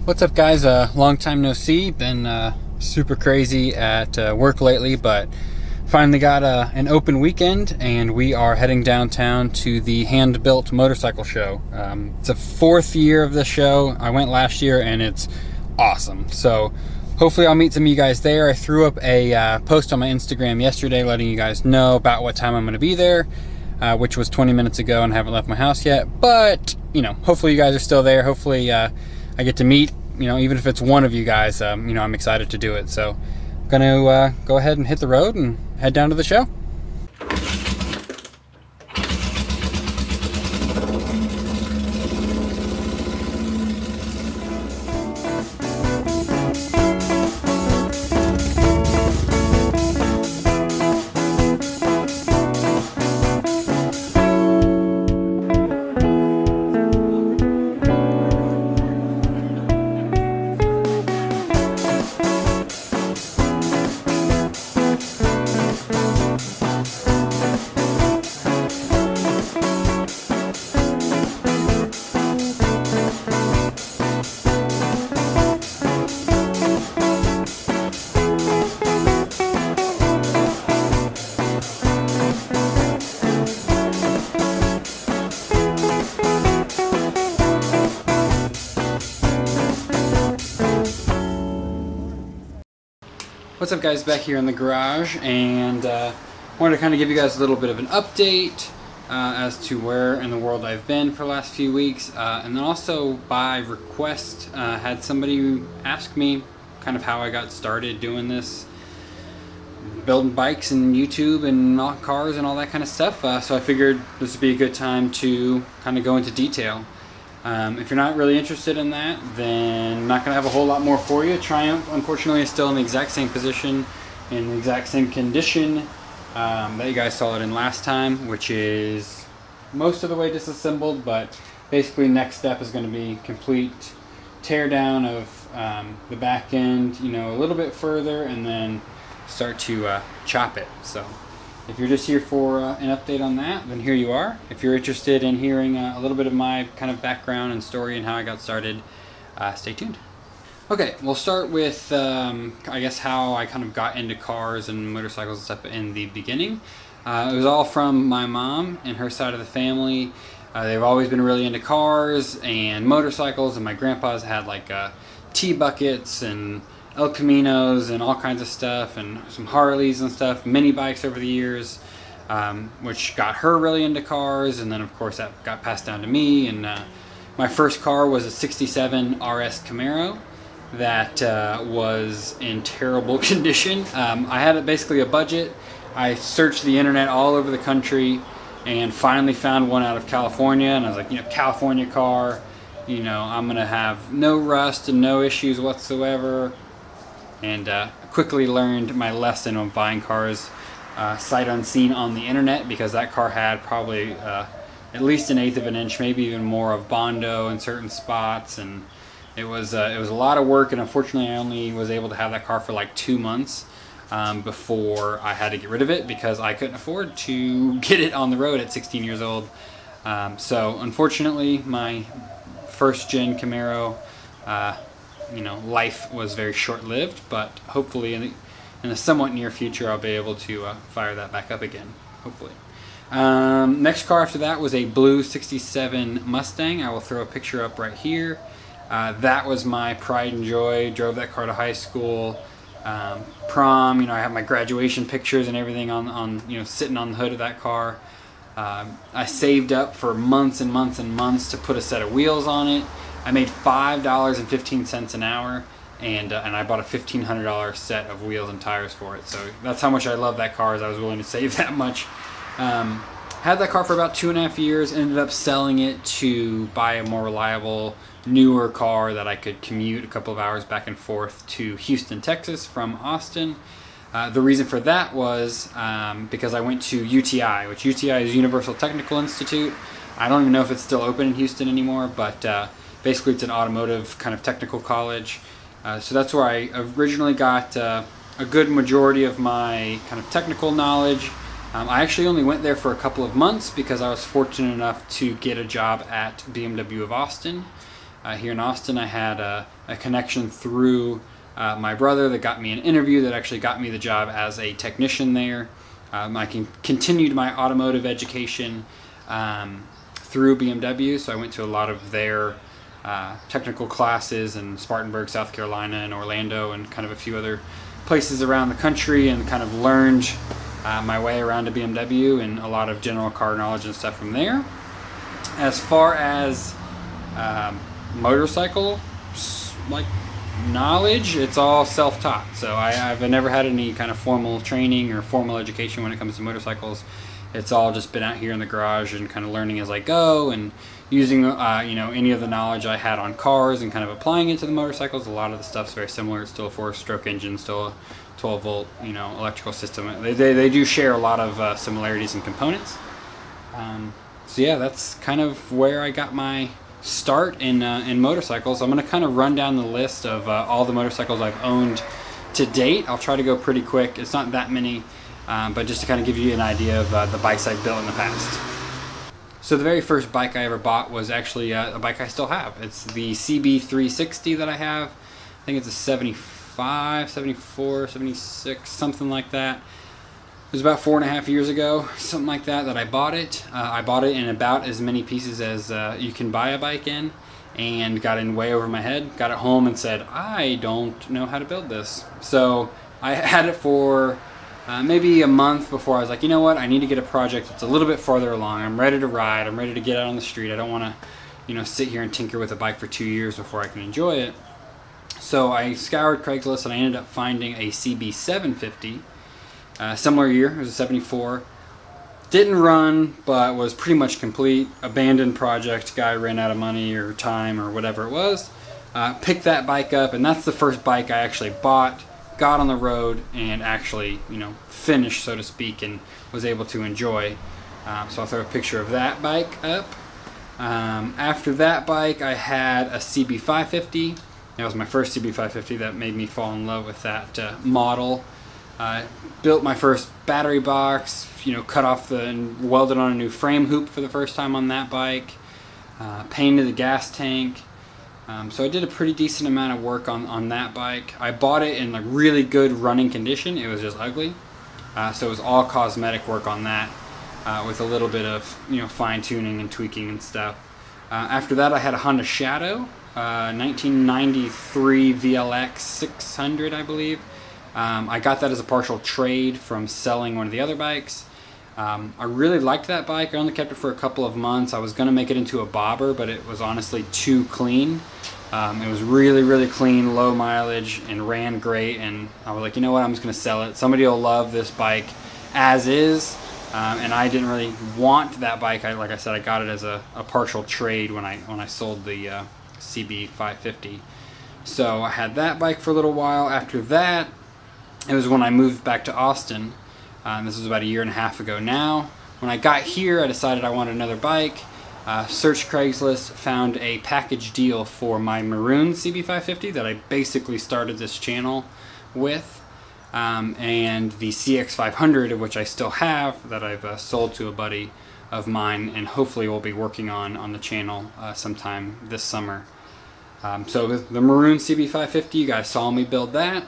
What's up, guys? Long time no see. Been super crazy at work lately, but finally got an open weekend, and we are heading downtown to the Handbuilt Motorcycle Show. It's the 4th year of the show. I went last year, and it's awesome. So hopefully I'll meet some of you guys there. I threw up a post on my Instagram yesterday letting you guys know about what time I'm going to be there, which was 20 minutes ago, and I haven't left my house yet. But, you know, hopefully you guys are still there. Hopefully I get to meet, you know, even if it's one of you guys. You know, I'm excited to do it. So I'm gonna go ahead and hit the road and head down to the show. What's up, guys? Back here in the garage, and wanted to kind of give you guys a little bit of an update as to where in the world I've been for the last few weeks, and then also by request had somebody ask me kind of how I got started doing this, building bikes and YouTube and cars and all that kind of stuff. So I figured this would be a good time to kind of go into detail. If you're not really interested in that, then I'm not going to have a whole lot more for you. Triumph, unfortunately, is still in the exact same position, in the exact same condition that you guys saw it in last time, which is most of the way disassembled, but basically next step is going to be complete tear down of the back end, you know, a little bit further, and then start to chop it. So if you're just here for an update on that, then here you are. If you're interested in hearing a little bit of my kind of background and story and how I got started, stay tuned. Okay, we'll start with, I guess, how I kind of got into cars and motorcycles and stuff in the beginning. It was all from my mom and her side of the family. They've always been really into cars and motorcycles, and my grandpa's had like T-buckets and El Caminos and all kinds of stuff, and some Harleys and stuff, mini bikes over the years, which got her really into cars, and then of course that got passed down to me. And my first car was a 67 RS Camaro that was in terrible condition. I had basically a budget. I searched the internet all over the country and finally found one out of California, and I was like, you know, California car, you know, I'm gonna have no rust and no issues whatsoever. And quickly learned my lesson on buying cars sight unseen on the internet, because that car had probably at least 1/8 of an inch, maybe even more, of Bondo in certain spots, and it was a lot of work. And unfortunately, I only was able to have that car for like 2 months before I had to get rid of it, because I couldn't afford to get it on the road at 16 years old. So unfortunately, my first gen Camaro, you know, life was very short-lived, but hopefully in the somewhat near future I'll be able to fire that back up again, hopefully. Next car after that was a blue 67 Mustang. I will throw a picture up right here. That was my pride and joy. Drove that car to high school, prom, you know, I have my graduation pictures and everything on you know, sitting on the hood of that car. I saved up for months and months and months to put a set of wheels on it. I made $5.15 an hour, and I bought a $1,500 set of wheels and tires for it. So that's how much I love that car, is I was willing to save that much. Had that car for about 2.5 years, ended up selling it to buy a more reliable, newer car that I could commute a couple of hours back and forth to Houston, Texas from Austin. The reason for that was because I went to UTI, which UTI is Universal Technical Institute. I don't even know if it's still open in Houston anymore, but basically it's an automotive kind of technical college. So that's where I originally got a good majority of my kind of technical knowledge. I actually only went there for a couple of months because I was fortunate enough to get a job at BMW of Austin. here in Austin. I had a connection through my brother that got me an interview that actually got me the job as a technician there. I continued my automotive education through BMW, so I went to a lot of their technical classes in Spartanburg, South Carolina, and Orlando, and kind of a few other places around the country, and kind of learned my way around to BMW and a lot of general car knowledge and stuff from there. As far as motorcycle knowledge, it's all self-taught. So I've never had any kind of formal training or formal education when it comes to motorcycles. It's all just been out here in the garage and kind of learning as I go, and using any of the knowledge I had on cars and kind of applying it to the motorcycles. A lot of the stuff's very similar. It's still a 4-stroke engine, still a 12-volt electrical system. They do share a lot of similarities and components. So yeah, that's kind of where I got my start in motorcycles. I'm going to kind of run down the list of all the motorcycles I've owned to date. I'll try to go pretty quick. It's not that many, but just to kind of give you an idea of the bikes I've built in the past. So the very first bike I ever bought was actually a bike I still have. It's the CB360 that I have. I think it's a 75, 74, 76, something like that. It was about 4.5 years ago, something like that I bought it. I bought it in about as many pieces as you can buy a bike in, and got in way over my head. Got it home and said, I don't know how to build this. So I had it for maybe a month before I was like, you know what, I need to get a project that's a little bit farther along. I'm ready to ride. I'm ready to get out on the street. I don't want to, sit here and tinker with a bike for 2 years before I can enjoy it. So I scoured Craigslist and I ended up finding a CB750. Similar year, it was a 74. Didn't run, but was pretty much complete. Abandoned project. Guy ran out of money or time or whatever it was. Picked that bike up, and that's the first bike I actually bought, got on the road, and actually, finished, so to speak, and was able to enjoy. So I'll throw a picture of that bike up. After that bike, I had a CB550. That was my first CB550. That made me fall in love with that model. Built my first battery box, cut off and welded on a new frame hoop for the first time on that bike. Painted the gas tank. So I did a pretty decent amount of work on that bike. I bought it in really good running condition. It was just ugly. So it was all cosmetic work on that, with a little bit of fine tuning and tweaking and stuff. After that, I had a Honda Shadow, 1993 VLX 600, I believe. I got that as a partial trade from selling one of the other bikes. I really liked that bike. I only kept it for a couple of months. I was going to make it into a bobber, but it was honestly too clean. It was really, really clean, low mileage, and ran great. And I was like, you know what, I'm just going to sell it. Somebody will love this bike as is. And I didn't really want that bike. Like I said, I got it as a partial trade when I sold the CB550. So I had that bike for a little while. After that, it was when I moved back to Austin. This was about 1.5 years ago now. When I got here, I decided I wanted another bike. Searched Craigslist, found a package deal for my maroon CB550 that I basically started this channel with. And the CX500, of which I still have, that I've sold to a buddy of mine, and hopefully will be working on the channel sometime this summer. So the maroon CB550, you guys saw me build that.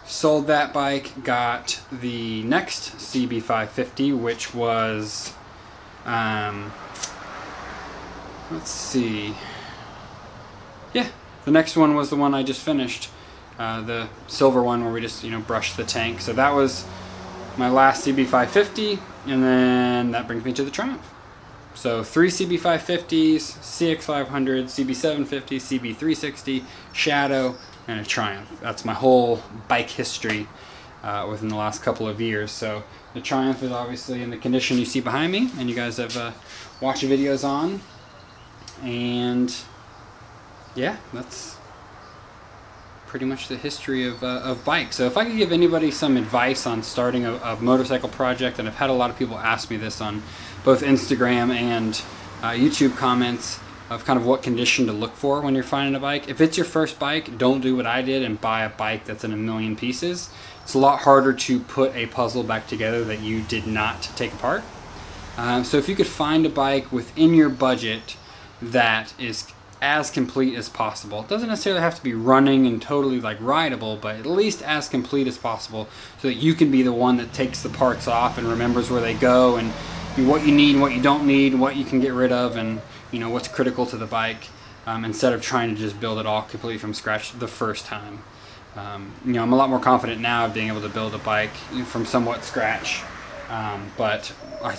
Sold that bike, got the next CB550, which was, let's see, yeah, the next one was the one I just finished, the silver one where we just, brushed the tank. So that was my last CB550, and then that brings me to the Triumph. So 3 CB550s, CX500, CB750, CB360, Shadow, and a Triumph. That's my whole bike history within the last couple of years. So the Triumph is obviously in the condition you see behind me, and you guys have watched the videos on. And yeah, that's pretty much the history of bikes. So if I could give anybody some advice on starting a motorcycle project, and I've had a lot of people ask me this on both Instagram and YouTube comments, of kind of what condition to look for when you're finding a bike. If it's your first bike, don't do what I did and buy a bike that's in 1,000,000 pieces. It's a lot harder to put a puzzle back together that you did not take apart. So if you could find a bike within your budget that is as complete as possible. It doesn't necessarily have to be running and totally like rideable, but at least as complete as possible, so that you can be the one that takes the parts off and remembers where they go, and what you need and what you don't need, what you can get rid of, and what's critical to the bike, instead of trying to just build it all completely from scratch the first time. I'm a lot more confident now of being able to build a bike from somewhat scratch, but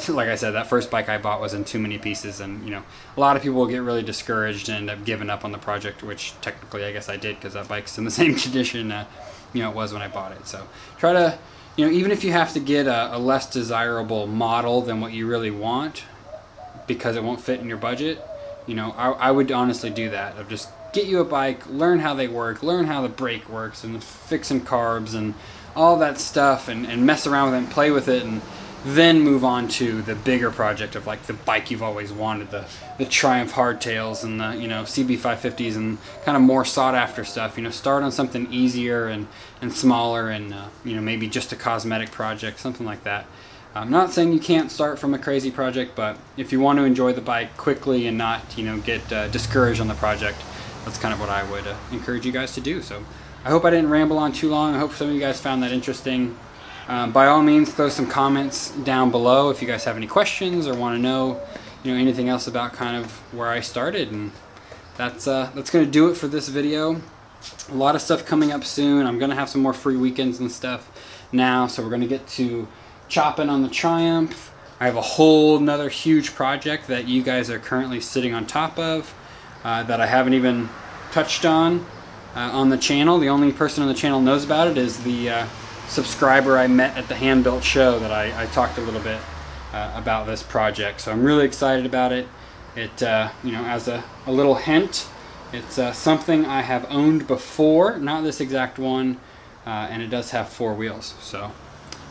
like I said, that first bike I bought was in too many pieces, and a lot of people will get really discouraged and end up giving up on the project, which technically I guess I did, because that bike's in the same condition it was when I bought it. So try to, even if you have to get a less desirable model than what you really want because it won't fit in your budget, I would honestly do that. Of just get you a bike, learn how they work, learn how the brake works, and fixing carbs and all that stuff, and mess around with it and play with it, and then move on to the bigger project of like the bike you've always wanted, the Triumph hardtails and the CB550s and kind of more sought after stuff. Start on something easier and smaller, and maybe just a cosmetic project, something like that. I'm not saying you can't start from a crazy project, but if you want to enjoy the bike quickly and not get discouraged on the project, that's kind of what I would encourage you guys to do. So I hope I didn't ramble on too long. I hope some of you guys found that interesting. By all means, throw some comments down below if you guys have any questions or want to know anything else about kind of where I started. And that's going to do it for this video. A lot of stuff coming up soon. I'm going to have some more free weekends and stuff now, so we're going to get to chopping on the Triumph. I have a whole nother huge project that you guys are currently sitting on top of that I haven't even touched on the channel. The only person on the channel knows about it is the subscriber I met at the Handbuilt show that I talked a little bit about this project. So I'm really excited about it. It as a little hint, it's something I have owned before, not this exact one, and it does have 4 wheels. So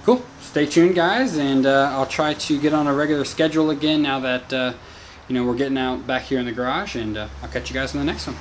cool. Stay tuned, guys, and I'll try to get on a regular schedule again now that we're getting out back here in the garage, and I'll catch you guys in the next one.